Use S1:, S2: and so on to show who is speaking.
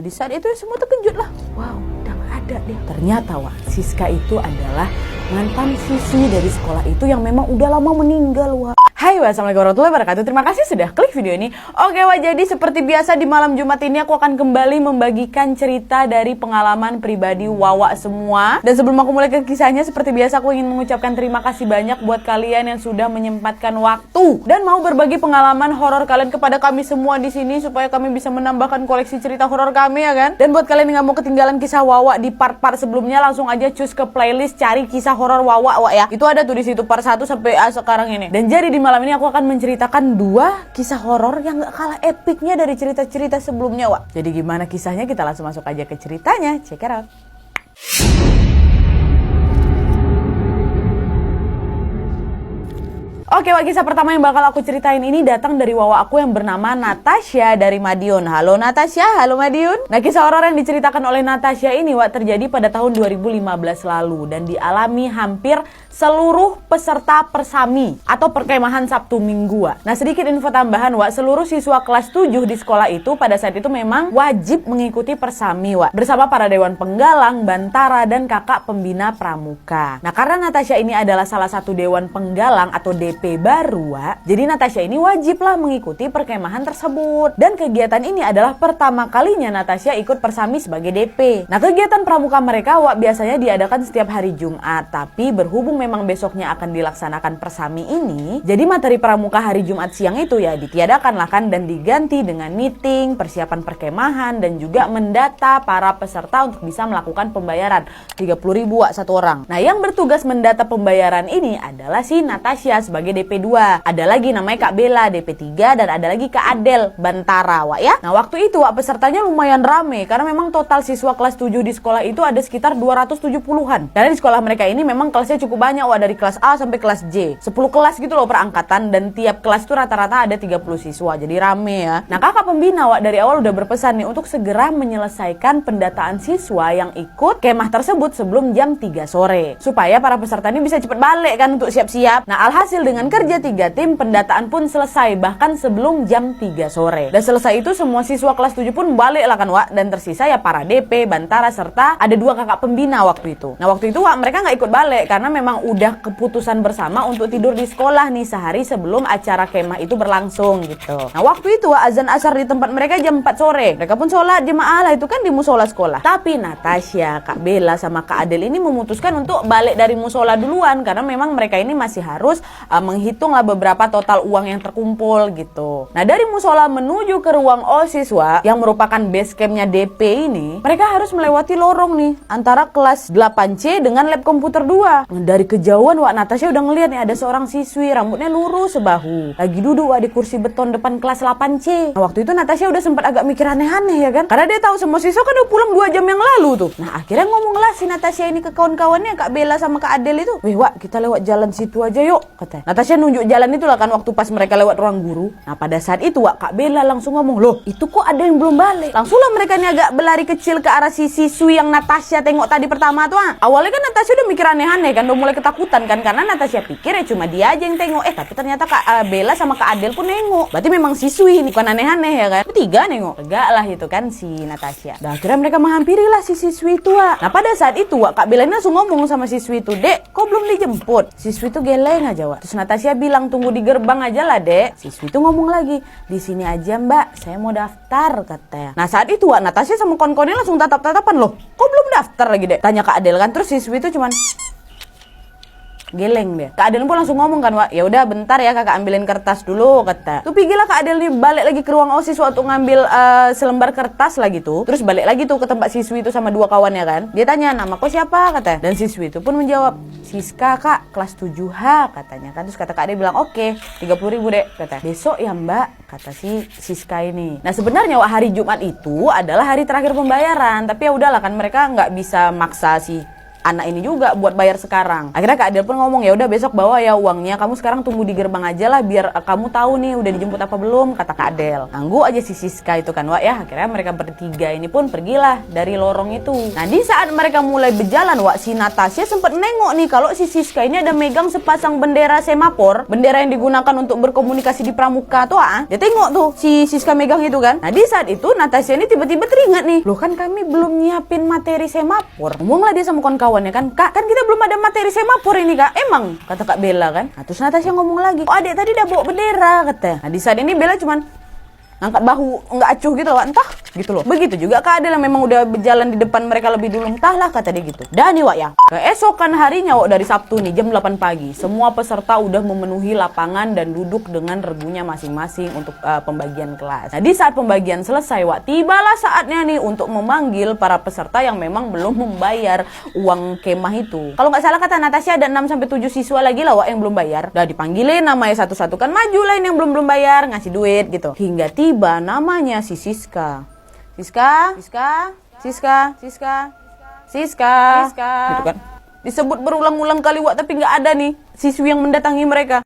S1: Di saat itu semua terkejut lah. Wow, udah gak ada deh. Ternyata wah, Siska itu adalah mantan siswi dari sekolah itu yang memang udah lama meninggal wah. Hai, wassalamualaikum warahmatullahi wabarakatuh. Terima kasih sudah klik video ini. Oke wah, jadi seperti biasa di malam Jumat ini aku akan kembali membagikan cerita dari pengalaman pribadi Wawa semua. Dan sebelum aku mulai ke kisahnya, seperti biasa aku ingin mengucapkan terima kasih banyak buat kalian yang sudah menyempatkan waktu dan mau berbagi pengalaman horor kalian kepada kami semua di sini supaya kami bisa menambahkan koleksi cerita horor kami ya kan. Dan buat kalian yang nggak mau ketinggalan kisah Wawa di part-part sebelumnya, langsung aja cus ke playlist cari kisah horor Wawa ya. Itu ada tuh di situ part 1 sampai sekarang ini. Dan jadi di malam ini aku akan menceritakan 2 kisah horor yang gak kalah epiknya dari cerita-cerita sebelumnya wak. Jadi gimana kisahnya, kita langsung masuk aja ke ceritanya. Check it out. Oke, wak, kisah pertama yang bakal aku ceritain ini datang dari Wawa aku yang bernama Natasha dari Madiun. Halo Natasha, halo Madiun. Nah, kisah horor yang diceritakan oleh Natasha ini wak terjadi pada tahun 2015 lalu dan dialami hampir seluruh peserta persami atau perkemahan Sabtu Minggu wak. Nah, sedikit info tambahan wak, seluruh siswa kelas 7 di sekolah itu pada saat itu memang wajib mengikuti persami wak, bersama para dewan penggalang, bantara, dan kakak pembina pramuka. Nah, karena Natasha ini adalah salah satu dewan penggalang atau DP baru wak, jadi Natasha ini wajiblah mengikuti perkemahan tersebut. Dan kegiatan ini adalah pertama kalinya Natasha ikut persami sebagai DP. Nah, kegiatan pramuka mereka wak biasanya diadakan setiap hari Jumat, tapi berhubung memang besoknya akan dilaksanakan persami ini, jadi materi pramuka hari Jumat siang itu ya ditiadakan lah kan, dan diganti dengan meeting, persiapan perkemahan, dan juga mendata para peserta untuk bisa melakukan pembayaran 30.000 wak satu orang. Nah, yang bertugas mendata pembayaran ini adalah si Natasha sebagai DP2. Ada lagi namanya Kak Bella DP3, dan ada lagi Kak Adel Bantara wak ya. Nah, waktu itu wak pesertanya lumayan rame karena memang total siswa kelas 7 di sekolah itu ada sekitar 270-an. Karena di sekolah mereka ini memang kelasnya cukup banyak wak, dari kelas A sampai kelas J. 10 kelas gitu loh per angkatan, dan tiap kelas itu rata-rata ada 30 siswa. Jadi rame ya. Nah, kakak pembina wak dari awal udah berpesan nih untuk segera menyelesaikan pendataan siswa yang ikut kemah tersebut sebelum jam 3 sore. Supaya para peserta ini bisa cepat balik kan untuk siap-siap. Nah, alhasil dengan kerja 3 tim, pendataan pun selesai bahkan sebelum jam 3 sore. Dan selesai itu semua siswa kelas 7 pun balik lah kan wak, dan tersisa ya para DP, bantara, serta ada 2 kakak pembina waktu itu. Nah, waktu itu wak mereka nggak ikut balik karena memang udah keputusan bersama untuk tidur di sekolah nih sehari sebelum acara kemah itu berlangsung gitu. Nah, waktu itu wak azan asar di tempat mereka jam 4 sore. Mereka pun sholat jemaah lah itu kan di musola sekolah. Tapi Natasha, Kak Bella, sama Kak Adel ini memutuskan untuk balik dari musola duluan karena memang mereka ini masih harus menghitunglah beberapa total uang yang terkumpul gitu. Nah, dari musola menuju ke ruang OSIS wak, yang merupakan base campnya DP ini, mereka harus melewati lorong nih antara kelas 8C dengan lab komputer 2. Nah, dari kejauhan wak Natasha udah ngeliat nih ada seorang siswi rambutnya lurus sebahu lagi duduk wak di kursi beton depan kelas 8C. Nah, waktu itu Natasha udah sempat agak mikir aneh-aneh ya kan, karena dia tahu semua siswa kan udah pulang 2 jam yang lalu tuh. Nah, akhirnya ngomonglah si Natasha ini ke kawan-kawannya Kak Bella sama Kak Adel itu, "Weh wak, kita lewat jalan situ aja yuk," katanya. Natasha nunjuk jalan itulah kan waktu pas mereka lewat ruang guru. Nah, pada saat itu wak Kak Bella langsung ngomong, "Loh, itu kok ada yang belum balik?" Langsunglah mereka ini agak berlari kecil ke arah si siswi yang Natasha tengok tadi pertama tuh. Awalnya kan Natasha udah mikir aneh-aneh kan, udah mulai ketakutan kan, karena Natasha pikir ya cuma dia aja yang tengok. Tapi ternyata Kak Bella sama Kak Adel pun nengok. Berarti memang siswi ini bukan aneh-aneh ya kan. Bertiga nengok. Lega lah itu kan si Natasha. Nah, akhirnya mereka menghampirilah si siswi itu wak. Nah, pada saat itu wak Kak Bella ini langsung ngomong sama siswi itu, "Dek, kok belum dijemput?" Siswi itu geleng aja wak. Terus Natasha bilang, "Tunggu di gerbang aja lah dek." Siswi itu ngomong lagi, "Di sini aja mbak, saya mau daftar," katanya. Nah, saat itu wak Natasha sama kawan-kawannya langsung tatap-tatapan, "Loh, kok belum daftar lagi dek?" Tanya Kak Adel kan. Terus siswi itu cuman geleng dia. Kak Adel pun langsung ngomong kan wak, "Ya udah bentar ya kakak ambilin kertas dulu," kata. Tuh pergilah Kak Adel nih balik lagi ke ruang OSIS waktu ngambil selembar kertas lagi tuh. Terus balik lagi tuh ke tempat siswi itu sama 2 kawannya kan. Dia tanya, "Nama kau siapa?" katanya. Dan siswi itu pun menjawab, "Siska kak, kelas 7H," katanya kan. Terus kata Kak Adel bilang, "Oke, 30.000 dek," kata. "Besok ya mbak," kata si Siska ini. Nah, sebenarnya wak hari Jumat itu adalah hari terakhir pembayaran, tapi ya udahlah kan mereka nggak bisa maksa si anak ini juga buat bayar sekarang. Akhirnya Kak Adel pun ngomong, ya udah besok bawa ya uangnya, kamu sekarang tunggu di gerbang aja lah biar kamu tahu nih udah dijemput apa belum, kata Kak Adel. Ganggu aja si Siska itu kan Wak ya. Akhirnya mereka bertiga ini pun pergilah dari lorong itu. Nah di saat mereka mulai berjalan Wak, si Natasha sempat nengok nih kalau si Siska ini ada megang sepasang bendera semapor, bendera yang digunakan untuk berkomunikasi di pramuka tuh. Dia tengok tuh si Siska megang itu kan. Nah di saat itu Natasha ini tiba-tiba teringat nih, loh kan kami belum nyiapin materi semapor. Ngomonglah dia sama kawan-kawannya kan, Kak kan kita belum ada materi semapor ini Kak. Emang, kata Kak Bella kan. Nah terus Natasha ngomong lagi, oh adik tadi udah bawa bendera katanya. Nah di saat ini Bella cuman ngangkat bahu, nggak acuh gitu loh, entah gitu loh. Begitu juga Kak Adel yang memang udah berjalan di depan mereka lebih dulu, entahlah kata dia gitu. Dan nih Wak ya, keesokan harinya Wak, dari Sabtu nih jam 8 pagi, semua peserta udah memenuhi lapangan dan duduk dengan regunya masing-masing untuk pembagian kelas. Nah di saat pembagian selesai Wak, tibalah saatnya nih untuk memanggil para peserta yang memang belum membayar uang kemah itu. Kalau nggak salah kata Natasha ada 6-7 siswa lagi lah Wak yang belum bayar. Udah dipanggilin namanya satu-satu kan, maju lain yang belum bayar, ngasih duit gitu. Hingga tiba namanya si Siska. Siska, gitu kan. Disebut berulang-ulang kali Wak, tapi nggak ada nih siswi yang mendatangi mereka.